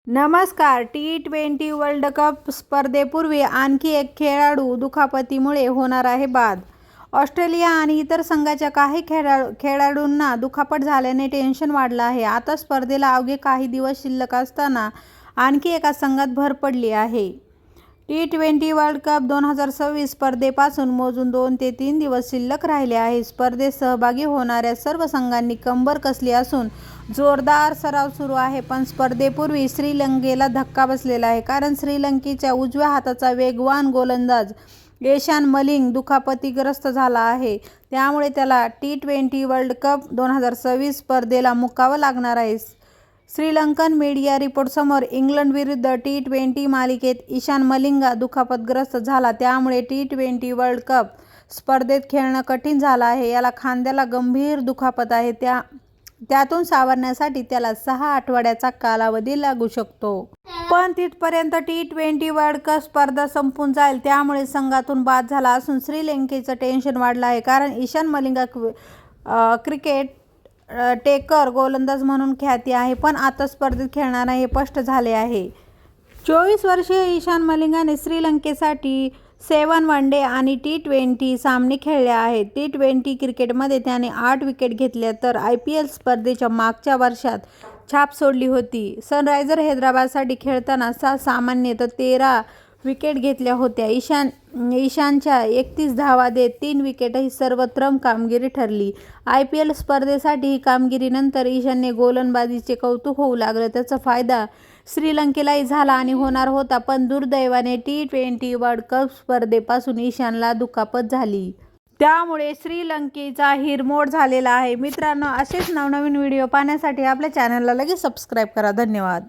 नमस्कार. T20 world cup स्पर्धेपूर्वी आणखी एक खेळाडू दुखापतीमुळे होणार आहे बाद. ऑस्ट्रेलिया आणि इतर संघाच्या काही खेळाडूंना दुखापत झाल्याने टेन्शन वाढलं आहे. आता स्पर्धेला अवघे काही दिवस शिल्लक असताना आणखी एका संघात भर पडली आहे. T20 वर्ल्ड कप 2026 स्पर्धेपासून मोजून 2 ते 3 दिवस शिल्लक राहिले आहेत. स्पर्धेत सहभागी होणाऱ्या सर्व संघांनी कंबर कसली असून जोरदार सराव सुरू आहे. पण स्पर्धेपूर्वी श्रीलंकेला धक्का बसलेला आहे, कारण श्रीलंकेच्या उजव्या हाताचा वेगवान गोलंदाज ईशान मलिंग दुखापतीग्रस्त झाला आहे. त्यामुळे त्याला T20 वर्ल्ड कप 2026 स्पर्धेला मुकावं लागणार आहे. श्रीलंकन मीडिया रिपोर्टसमोर इंग्लंडविरुद्ध T20 मालिकेत ईशान मलिंग दुखापतग्रस्त झाला. त्यामुळे T20 वर्ल्ड कप स्पर्धेत खेळणं कठीण झालं आहे. याला खांद्याला गंभीर दुखापत आहे. त्यातून सावरण्यासाठी त्याला 6 आठवड्याचा कालावधी लागू शकतो. पण तिथपर्यंत T20 वर्ल्ड कप स्पर्धा संपून जाईल. त्यामुळे संघातून बाद झाला असून श्रीलंकेचं टेन्शन वाढलं आहे, कारण ईशान मलिंग क्रिकेट टेकर गोलंदाज म्हणून ख्याती आहे, पण आता स्पर्धेत खेळणार नाही हे स्पष्ट झाले आहे. 24 वर्षीय ईशान मलिंगाने श्रीलंकेसाठी 7 वन-डे आणि T20 सामने खेळले आहेत. T20 क्रिकेटमध्ये त्याने 8 विकेट घेतल्या, तर IPL स्पर्धेच्या मागच्या वर्षात छाप सोडली होती. सनरायझर हैदराबादसाठी खेळताना 6 सामने तर 13 विकेट घेतल्या होत्या. ईशानच्या 31 धावा देत 3 विकेट ही सर्वोत्तम कामगिरी ठरली. IPL स्पर्धेसाठी ही कामगिरीनंतर ईशानने गोलंदाजीचे कौतुक होऊ लागलं. त्याचा फायदा श्रीलंकेलाही झाला आणि होणार होता, पण दुर्दैवाने T20 वर्ल्ड कप स्पर्धेपासून ईशानला दुखापत झाली. त्यामुळे श्रीलंकेचा हिरमोड झालेला आहे. मित्रांनो, असेच नवनवीन व्हिडिओ पाहण्यासाठी आपल्या चॅनलला लगेच सबस्क्राईब करा. धन्यवाद.